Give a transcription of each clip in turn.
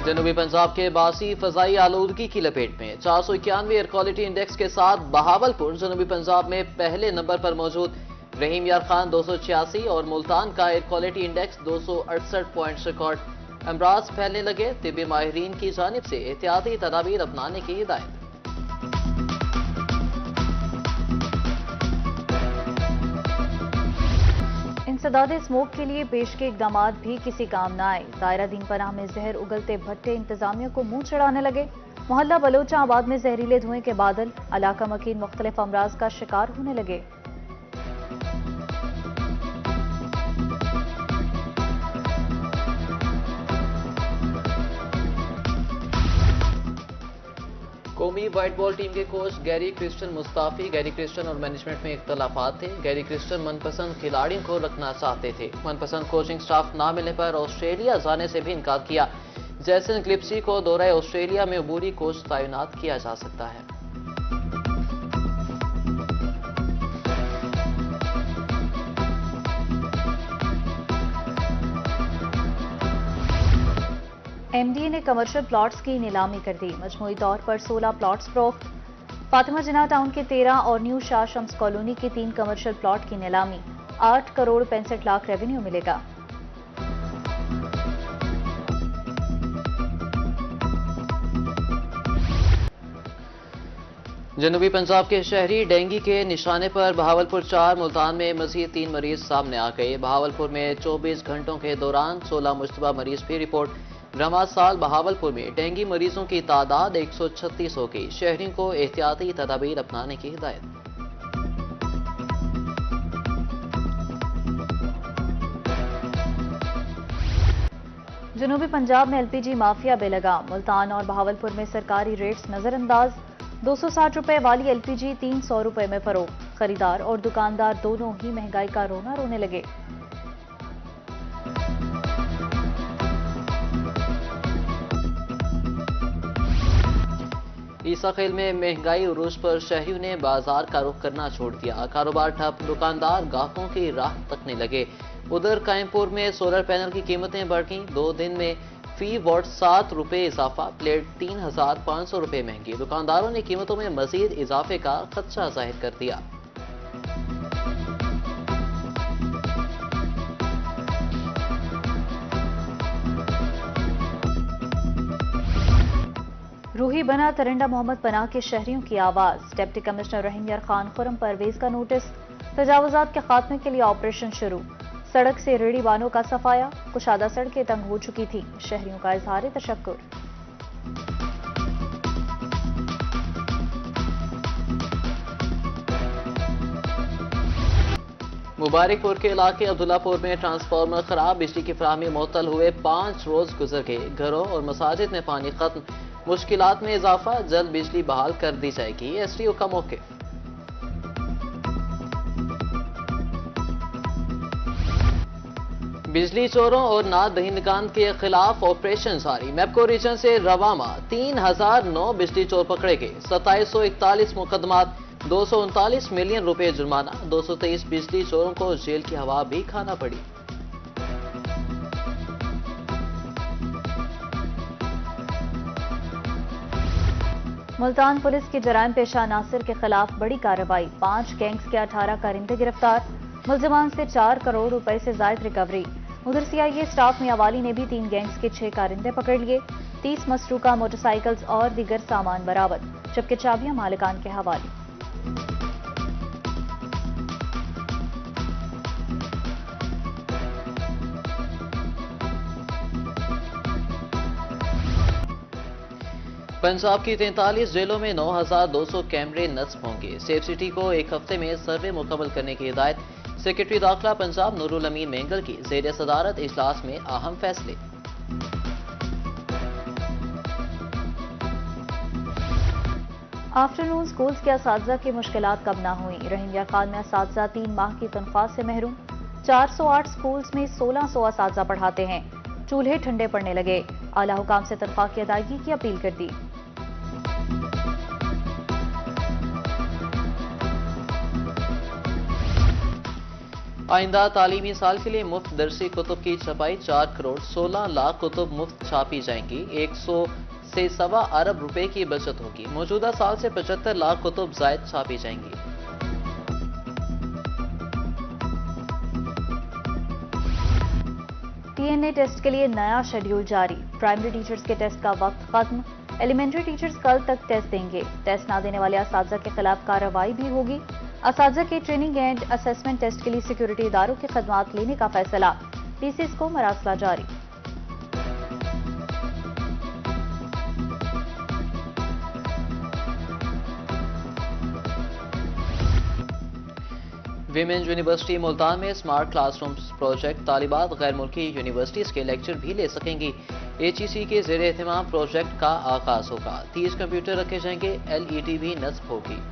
जनूबी पंजाब के बासी फजाई आलूदगी की लपेट में 491 एयर क्वालिटी इंडेक्स के साथ बहावलपुर जनूबी पंजाब में पहले नंबर पर मौजूद। रहीम यार खान 286 और मुल्तान का air quality index 268 points record. अमराज फैलने लगे, तिब्बी माहिरीन की जानिब से एहतियाती तदाबीर अपनाने की हिदायत। इंसदादे स्मोक के लिए पेश के इकदाम भी किसी काम न आए। दायरा दीन पनाह में जहर उगलते भट्टे इंतजामिया को मुंह चढ़ाने लगे। मोहल्ला बलोचा आबाद में जहरीले धुएं के बादल, इलाका मकीन मुख्तलिफ अमराज का शिकार होने लगे। कौमी व्हाइट बॉल टीम के coach Gary Kristen Mustafi. Gary Kristen और मैनेजमेंट में इख्तलाफात थे। गैरी क्रिस्टन मनपसंद खिलाड़ियों को रखना चाहते थे। मनपसंद कोचिंग स्टाफ ना मिलने पर ऑस्ट्रेलिया जाने से भी इनकार किया। जैसन क्लिप्सी को दौरे ऑस्ट्रेलिया में अबूरी कोच तैनात किया जा सकता है। एमडीए ने कमर्शियल प्लॉट्स की नीलामी कर दी। मजमूई तौर पर 16 प्लॉट्स फरोख्त। फातिमा जिन्ना टाउन के 13 और न्यू शाह शम्स कॉलोनी के 3 कमर्शियल प्लॉट की नीलामी। 8 करोड़ 65 लाख रेवेन्यू मिलेगा। जनूबी पंजाब के शहरी डेंगू के निशाने पर बहावलपुर 4, मुल्तान में मजीद 3 मरीज सामने आ गए। बहावलपुर में 24 घंटों के दौरान 16 मुश्तबा मरीज भी रिपोर्ट। रवा साल बहावलपुर में डेंगू मरीजों की तादाद 136 हो गई। शहरियों को एहतियाती तदाबीर अपनाने की हिदायत। जनूबी पंजाब में एलपीजी माफिया बेलगाम। मुल्तान और बहावलपुर में सरकारी रेट्स नजरअंदाज। 260 रुपए वाली एलपीजी 300 रुपए में फरोख्त। खरीदार और दुकानदार दोनों ही महंगाई का रोना रोने लगे। ईसा खेल में महंगाई उरूज पर शहरियों ने बाजार का रुख करना छोड़ दिया। कारोबार ठप, दुकानदार ग्राहकों की राह तकने लगे। उधर कायमपुर में सोलर पैनल की कीमतें बढ़ गईं। 2 दिन में फी वॉट 7 रुपए इजाफा, प्लेट 3500 रुपए महंगी। दुकानदारों ने कीमतों में मजीद इजाफे का खदशा जाहिर कर दिया। रूही बना तरंडा मोहम्मद पनाह के शहरियों की आवाज। डिप्टी कमिश्नर रहीम यार खान खुरम परवेज का नोटिस। तजावुजात के खात्मे के लिए ऑपरेशन शुरू। सड़क से रेहड़ी वालों का सफाया। कुशादा सड़कें तंग हो चुकी थी। शहरियों का इजहार तशक्कुर। मुबारकपुर के इलाके अब्दुल्लापुर में ट्रांसफार्मर खराब, बिजली की फराहमी मुअत्तल हुए 5 रोज गुजर गए। घरों और मसाजिद में पानी खत्म, मुश्किलात में इजाफा। जल्द बिजली बहाल कर दी जाएगी। एसडीओ का मौक़िफ़। बिजली चोरों और नाद दहिंदगान के खिलाफ ऑपरेशन जारी। मैपको रीजन से रवामा 3009 बिजली चोर पकड़े गए। 2741 मुकदमात, 239 मिलियन रुपए जुर्माना। 223 बिजली चोरों को जेल की हवा भी खाना पड़ी। मुल्तान पुलिस की जराइम पेशा नासिर के खिलाफ बड़ी कार्रवाई। 5 गैंग्स के 18 कारिंदे गिरफ्तार। मुलजमान से 4 करोड़ रुपए से जायद रिकवरी। उधर सीआईए स्टाफ मियांवाली ने भी 3 गैंग्स के 6 कारिंदे पकड़ लिए। 30 मसरूका मोटरसाइकिल्स और दीगर सामान बरामद, जबकि चाबियां मालिकान के हवाले। पंजाब की 43 जेलों में 9200 कैमरे नस्ब होंगे। सेफ सिटी को 1 हफ्ते में सर्वे मुकम्मल करने की हिदायत। सेक्रेटरी दाखिला पंजाब नूरुल अमीन मेंगल की ज़ेर सदारत इजलास में अहम फैसले। आफ्टरनून स्कूल्स के असातिज़ा की मुश्किलात कम ना हुई। रहीम यार खान में असातिज़ा 3 माह की तनख्वाह से महरूम। 408 स्कूल्स में 1600 असातिज़ा पढ़ाते हैं। चूल्हे ठंडे पड़ने लगे। आला हुकाम से तनख्वाह की अदायगी की अपील कर दी। आइंदा तालीमी साल के लिए मुफ्त दरसी कुतुब की छपाई 4 करोड़ 16 लाख कुतुब मुफ्त छापी जाएंगी। 100 से सवा अरब रुपए की बचत होगी। मौजूदा साल से 75 लाख कुतुब जायद छापी जाएंगी। टीएनए टेस्ट के लिए नया शेड्यूल जारी। प्राइमरी टीचर्स के टेस्ट का वक्त खत्म। एलिमेंट्री टीचर्स कल तक टेस्ट देंगे। टेस्ट ना देने वाले असातिज़ा के खिलाफ कार्रवाई भी होगी। असातिज़ा के ट्रेनिंग एंड असेसमेंट टेस्ट के लिए सिक्योरिटी इदारों की खदमात लेने का फैसला। टीसीएस को मरासला जारी। विमेंस यूनिवर्सिटी मुल्तान में स्मार्ट क्लासरूम्स प्रोजेक्ट तालिबात गैर मुल्की यूनिवर्सिटीज के लेक्चर भी ले सकेंगी। एचईसी के जेर एहतमाम प्रोजेक्ट का आगाज होगा। 30 कंप्यूटर रखे जाएंगे। एलईडी भी नस्ब होगी।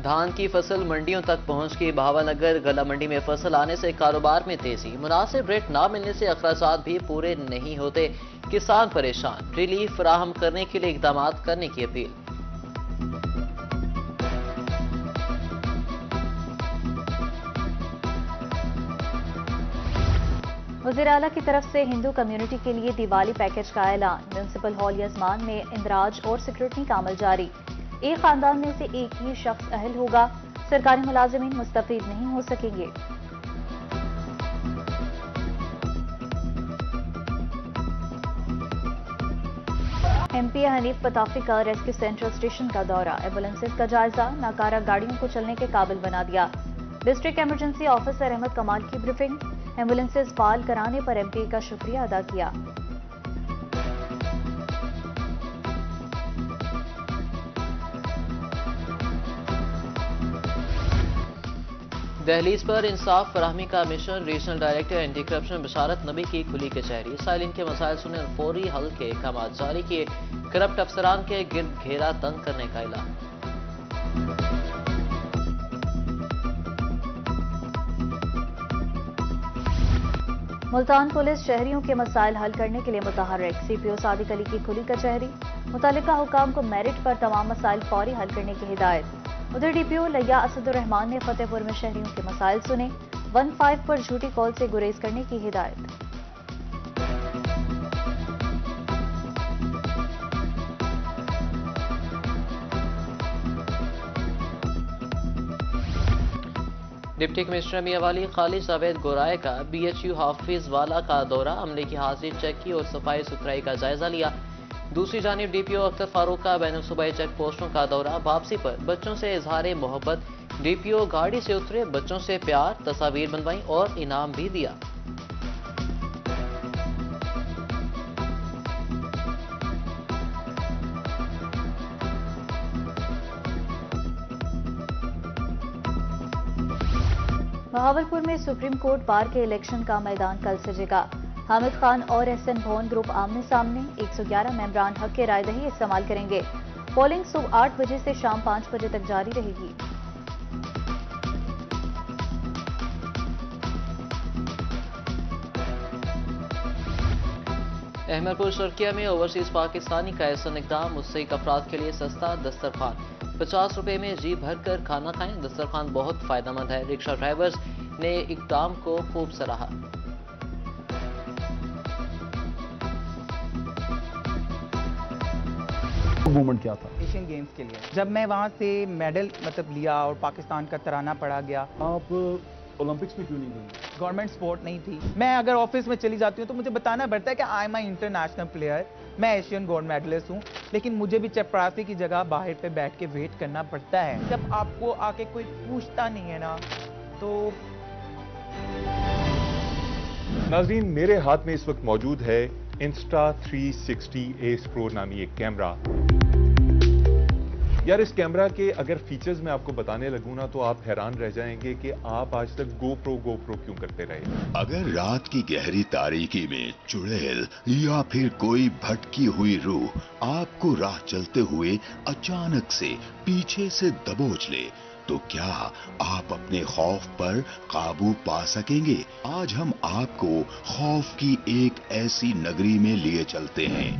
धान की फसल मंडियों तक पहुंच गई। भावानगर गला मंडी में फसल आने से कारोबार में तेजी। मुनासिब रेट ना मिलने से अखराजात भी पूरे नहीं होते। किसान परेशान। रिलीफ फराहम करने के लिए इकदाम करने की अपील। वज़ीर आला की तरफ से हिंदू कम्युनिटी के लिए दिवाली पैकेज का ऐलान। म्युनिसिपल हॉल यजमान में इंदराज और सिक्योरिटी का अमल जारी। एक खानदान में से एक ही शख्स अहल होगा। सरकारी मुलाजिमीन मुस्तफीद नहीं हो सकेंगे। एमपी हनीफ पताफी का रेस्क्यू सेंट्रल स्टेशन का दौरा। एम्बुलेंसेज का जायजा। नाकारा गाड़ियों को चलने के काबिल बना दिया। डिस्ट्रिक्ट इमरजेंसी ऑफिसर अहमद कमाल की ब्रीफिंग। एम्बुलेंसेज फाल कराने पर एमपी का शुक्रिया अदा किया। दहलीज पर इंसाफ फराहमी का मिशन। Regional director anti corruption Basharat Nabi की खुली कचहरी। साइलिन के मसाइल सुने और फौरी हल के अहकाम जारी किए। करप्ट अफसरान के गिर्द घेरा तंग करने का ऐलान। मुल्तान पुलिस शहरियों के मसाइल हल करने के लिए मुतहर्रिक। सीपीओ सादिक अली की खुली कचहरी। मुतालिका हुकाम को मेरिट पर तमाम मसाइल फौरी हल करने की हिदायत। उधर डीपीओ लैया असदुर्रहमान ने फतेहपुर में शहरियों के मसाइल सुने। 15 पर झूठी कॉल से गुरेज करने की हिदायत। डिप्टी कमिश्नर मियावाली खालिद जावेद गोराए का बीएचयू हाफिज वाला का दौरा। अमले की हाजिरी चेक की और सफाई सुथराई का जायजा लिया। दूसरी जानिब डीपीओ अख्तर फारूक का बैनुल सूबाई चेक पोस्टों का दौरा। वापसी पर बच्चों से इजहार मोहब्बत। डीपीओ गाड़ी से उतरे, बच्चों से प्यार, तस्वीर बनवाई और इनाम भी दिया। बहावलपुर में सुप्रीम कोर्ट बार के इलेक्शन का मैदान कल सजेगा। हामिद खान और एहसन भवन ग्रुप आमने सामने। 111 मेंबरान हक के रायदही इस्तेमाल करेंगे। पोलिंग सुबह 8 बजे से शाम 5 बजे तक जारी रहेगी। अहमदपुर शर्किया में ओवरसीज पाकिस्तानी का ऐसा इकदाम। मुस्तहिक अफराद के लिए सस्ता दस्तरखान। 50 रुपए में जी भर कर खाना खाएं। दस्तरखान बहुत फायदेमंद है। रिक्शा ड्राइवर्स ने इकदाम को खूब सराहा। मूवमेंट क्या था? एशियन गेम्स के लिए जब मैं वहाँ से मेडल लिया और पाकिस्तान का तराना पड़ा गया। आप ओलंपिक्स में क्यों नहीं गए? गवर्नमेंट सपोर्ट नहीं थी। मैं अगर ऑफिस में चली जाती हूँ तो मुझे बताना पड़ता है कि I am I international player, मैं एशियन गोल्ड मेडलिस्ट हूँ, लेकिन मुझे भी चपरासी की जगह बाहर पे बैठ के वेट करना पड़ता है। जब आपको आके कोई पूछता नहीं है ना तो। नाज़रीन, मेरे हाथ में इस वक्त मौजूद है Insta360 एस प्रो नामी एक कैमरा। यार, इस कैमरा के अगर फीचर्स मैं आपको बताने लगूं ना तो आप हैरान रह जाएंगे कि आप आज तक गोप्रो क्यों करते रहे। अगर रात की गहरी तारीकी में चुड़ैल या फिर कोई भटकी हुई रूह आपको राह चलते हुए अचानक से पीछे से दबोच ले तो क्या आप अपने खौफ पर काबू पा सकेंगे? आज हम आपको खौफ की एक ऐसी नगरी में लिए चलते हैं।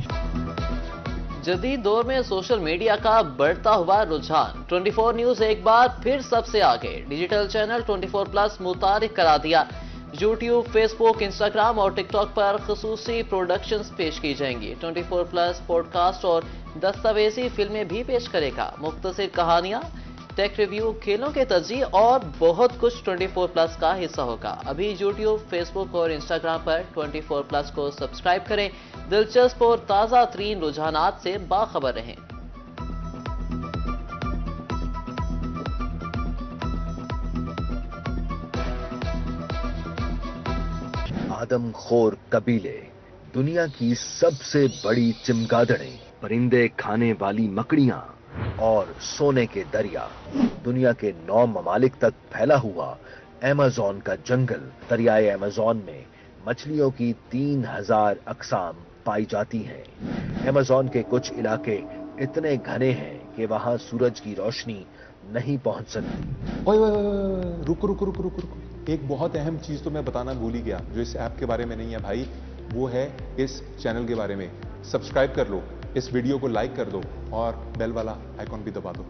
जदीद दौर में सोशल मीडिया का बढ़ता हुआ रुझान। 24 न्यूज एक बार फिर सबसे आगे। डिजिटल चैनल 24 प्लस मुतारिफ करा दिया। यूट्यूब, फेसबुक, इंस्टाग्राम और टिकटॉक पर खुसूसी प्रोडक्शंस पेश की जाएंगी। 24 प्लस पॉडकास्ट और दस्तावेजी फिल्में भी पेश करेगा। मुख्तसर कहानियां, टेक रिव्यू, खेलों के तजी और बहुत कुछ 24 प्लस का हिस्सा होगा। अभी यूट्यूब, फेसबुक और इंस्टाग्राम पर 24 प्लस को सब्सक्राइब करें। दिलचस्प और ताज़ा तरीन रुझानात से बाखबर रहें। आदमखोर कबीले, दुनिया की सबसे बड़ी चमगादड़ें, परिंदे खाने वाली मकड़ियां और सोने के दरिया, दुनिया के 9 ममालिक तक फैला हुआ अमेज़न का जंगल। दरियाए अमेज़न में मछलियों की 3000 अक़साम पाई जाती हैं। अमेज़न के कुछ इलाके इतने घने हैं कि वहां सूरज की रोशनी नहीं पहुंच सकती। ओए ओए ओए, रुको। एक बहुत अहम चीज तो मैं बताना भूल ही गया, जो इस ऐप के बारे में नहीं है भाई, वो है इस चैनल के बारे में। सब्सक्राइब कर लो, इस वीडियो को लाइक कर दो और बेल वाला आइकॉन भी दबा दो।